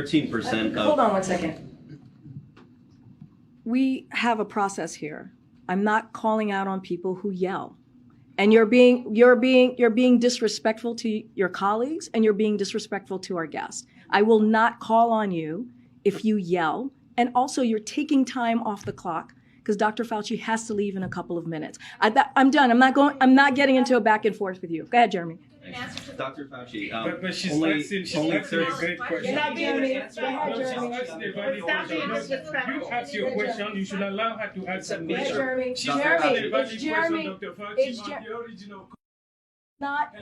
13% Hold on one second. We have a process here. I'm not calling out on people who yell. And you're being disrespectful to your colleagues, and you're being disrespectful to our guests. I will not call on you if you yell. And also, you're taking time off the clock because Dr. Fauci has to leave in a couple of minutes. I'm done. I'm not getting into a back and forth with you. Go ahead, Jeremy. Dr. Fauci, but she's only asking a 30. great question. You're not being Jeremy. Go ahead, She's Jeremy. asking a valid question. You ask your question, you should allow her to answer the Go ahead, question. Jeremy. She's Jeremy, asking a valid it's Jeremy. question, Dr. Fauci, It's on the original.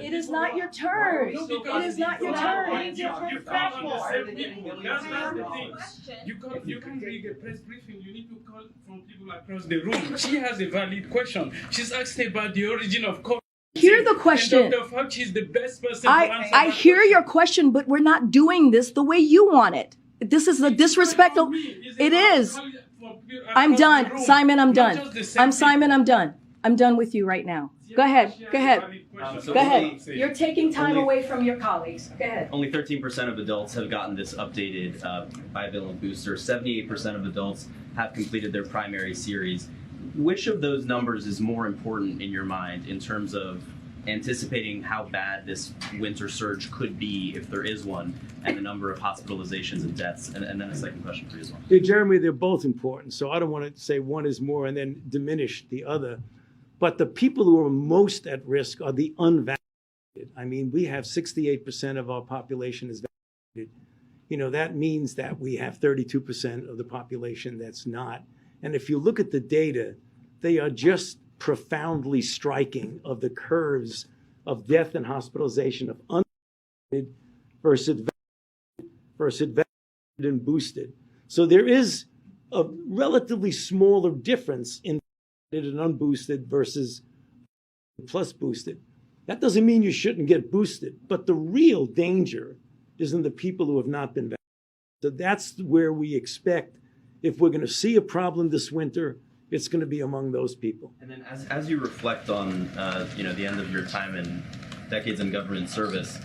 It is not your turn. No, It is not your turn. You can't understand people. That's the thing. You can't read a press briefing. You need to call from people across the room. She has a valid question. She's asking about the origin of COVID. Hear the question. And Dr. Fauci is the best person to answer I that hear question. your question, but we're not doing this the way you want it. This is a disrespectful. It is. I'm done. Simon, I'm done. I'm done. I'm done with you right now. Go ahead. Go ahead. So Go ahead. You're taking time away from your colleagues. Go ahead. Only 13% of adults have gotten this updated bivalent booster. 78% of adults have completed their primary series. Which of those numbers is more important in your mind in terms of anticipating how bad this winter surge could be, if there is one, and the number of hospitalizations and deaths? And then a second question for you as well. Yeah, Jeremy, they're both important. So I don't want to say one is more and then diminish the other. But the people who are most at risk are the unvaccinated. I mean, we have 68% of our population is vaccinated. You know, that means that we have 32% of the population that's not. And if you look at the data, they are just profoundly striking of the curves of death and hospitalization of unvaccinated versus vaccinated and boosted. So there is a relatively smaller difference in vaccinated and unboosted versus plus boosted. That doesn't mean you shouldn't get boosted, but the real danger is in the people who have not been vaccinated. So that's where we expect, if we're going to see a problem this winter, it's going to be among those people. And then as you reflect on the end of your time and decades in government service,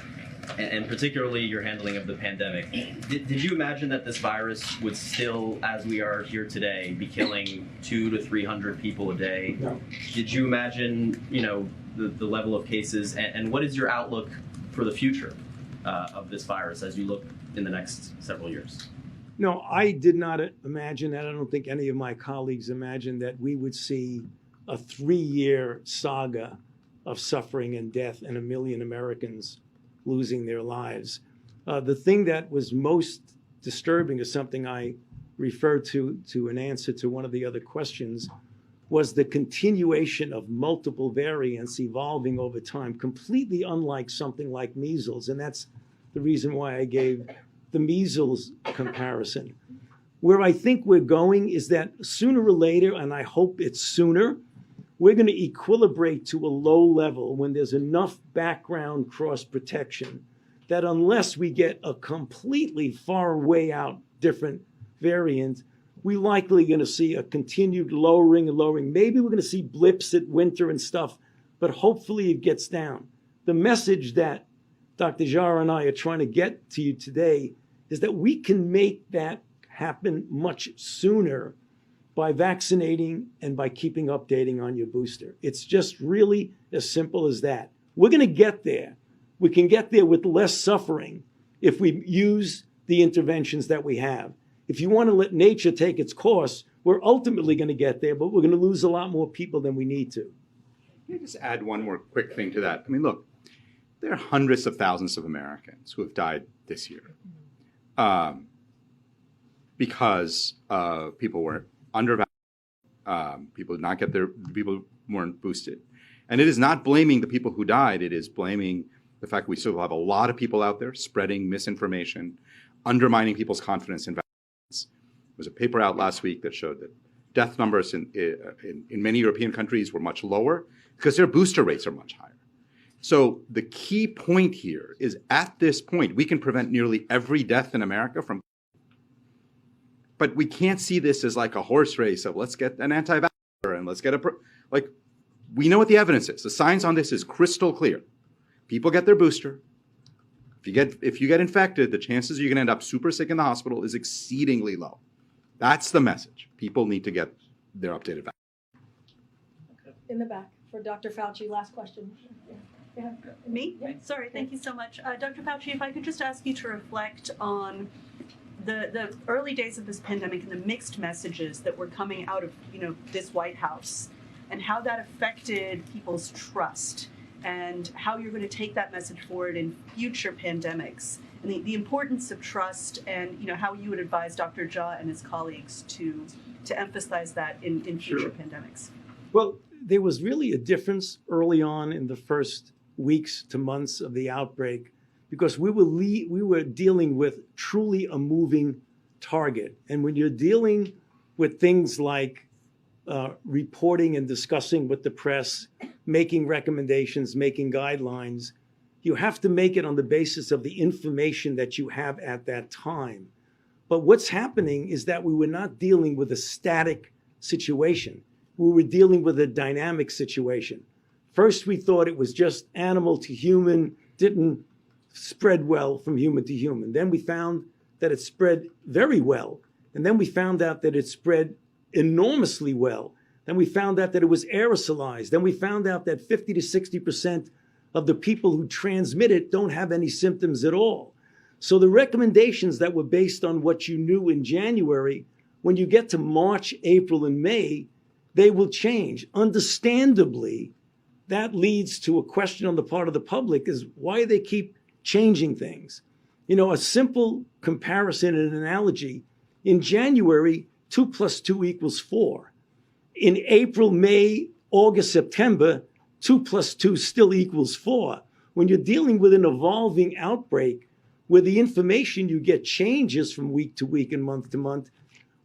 and particularly your handling of the pandemic, did you imagine that this virus would still, as we are here today, be killing 200 to 300 people a day? No. Did you imagine, the level of cases, and what is your outlook for the future of this virus as you look in the next several years? No, I did not imagine that. I don't think any of my colleagues imagined that we would see a 3-year saga of suffering and death and 1 million Americans losing their lives. The thing that was most disturbing is something I referred to an answer to one of the other questions, was the continuation of multiple variants evolving over time, completely unlike something like measles. And that's the reason why I gave the measles comparison. Where I think we're going is that sooner or later, and I hope it's sooner, we're going to equilibrate to a low level when there's enough background cross protection that unless we get a completely far way out different variant, we're likely going to see a continued lowering and lowering. Maybe we're going to see blips at winter and stuff, but hopefully it gets down. The message that Dr. Jarrah and I are trying to get to you today is that we can make that happen much sooner by vaccinating and by keeping updating on your booster. It's just really as simple as that. We're going to get there. We can get there with less suffering if we use the interventions that we have. If you want to let nature take its course, we're ultimately going to get there, but we're going to lose a lot more people than we need to. Let me just add one more quick thing to that. I mean, look, there are hundreds of thousands of Americans who have died this year because people were undervaccinated, people did not get people weren't boosted. And it is not blaming the people who died, it is blaming the fact we still have a lot of people out there spreading misinformation, undermining people's confidence in vaccines. There was a paper out last week that showed that death numbers in many European countries were much lower because their booster rates are much higher. So the key point here is, at this point, we can prevent nearly every death in America from. But we can't see this as like a horse race of let's get an anti-vaxxer and let's get we know what the evidence is. The science on this is crystal clear. People get their booster. If you get infected, the chances you're going to end up super sick in the hospital is exceedingly low. That's the message. People need to get their updated vaccine. In the back for Dr. Fauci, last question. Yeah. Me? Yeah. Sorry, thank you so much. Dr. Fauci, if I could just ask you to reflect on the early days of this pandemic and the mixed messages that were coming out of, this White House, and how that affected people's trust, and how you're going to take that message forward in future pandemics, and the importance of trust, and how you would advise Dr. Jha and his colleagues to emphasize that in future pandemics. Well, there was really a difference early on in the first weeks to months of the outbreak, because we were dealing with truly a moving target. And when you're dealing with things like reporting and discussing with the press, making recommendations, making guidelines, you have to make it on the basis of the information that you have at that time. But what's happening is that we were not dealing with a static situation. We were dealing with a dynamic situation. First, we thought it was just animal to human, didn't spread well from human to human. Then we found that it spread very well. And then we found out that it spread enormously well. Then we found out that it was aerosolized. Then we found out that 50 to 60% of the people who transmit it don't have any symptoms at all. So the recommendations that were based on what you knew in January, when you get to March, April, and May, they will change. Understandably, that leads to a question on the part of the public is why they keep changing things. A simple comparison and analogy. In January, 2 + 2 = 4. In April, May, August, September, 2 + 2 still equals 4. When you're dealing with an evolving outbreak where the information you get changes from week to week and month to month,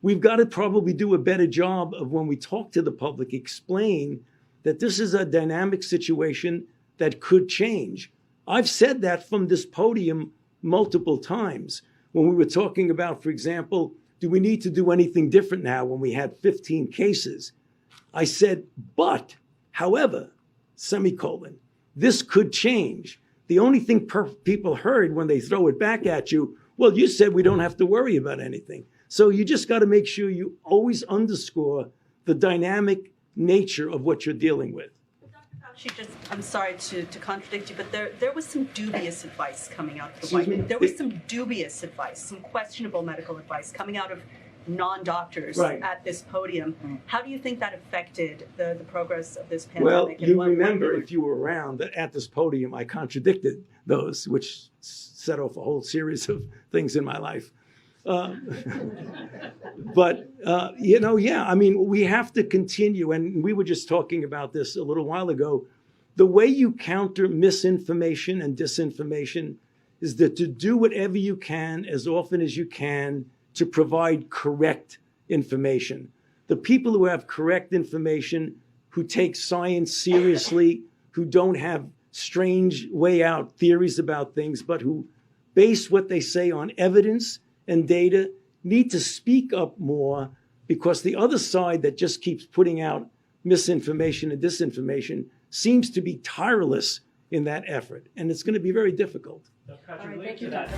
we've got to probably do a better job of, when we talk to the public, explain that this is a dynamic situation that could change. I've said that from this podium multiple times when we were talking about, for example, do we need to do anything different now when we had 15 cases? I said, but, however, semicolon, this could change. The only thing people heard when they throw it back at you, well, you said we don't have to worry about anything. So you just got to make sure you always underscore the dynamic nature of what you're dealing with. Dr. Fauci, I'm sorry to contradict you, but there was some dubious advice coming out of the White House. There was some dubious advice, some questionable medical advice coming out of non-doctors at this podium. How do you think that affected the progress of this pandemic? Well, you remember, if you were around, that at this podium, I contradicted those, which set off a whole series of things in my life. We have to continue, and we were just talking about this a little while ago. The way you counter misinformation and disinformation is that to do whatever you can, as often as you can, to provide correct information. The people who have correct information, who take science seriously, who don't have strange way out theories about things, but who base what they say on evidence and data, need to speak up more, because the other side that just keeps putting out misinformation and disinformation seems to be tireless in that effort. And it's going to be very difficult. All right, thank you, Dr.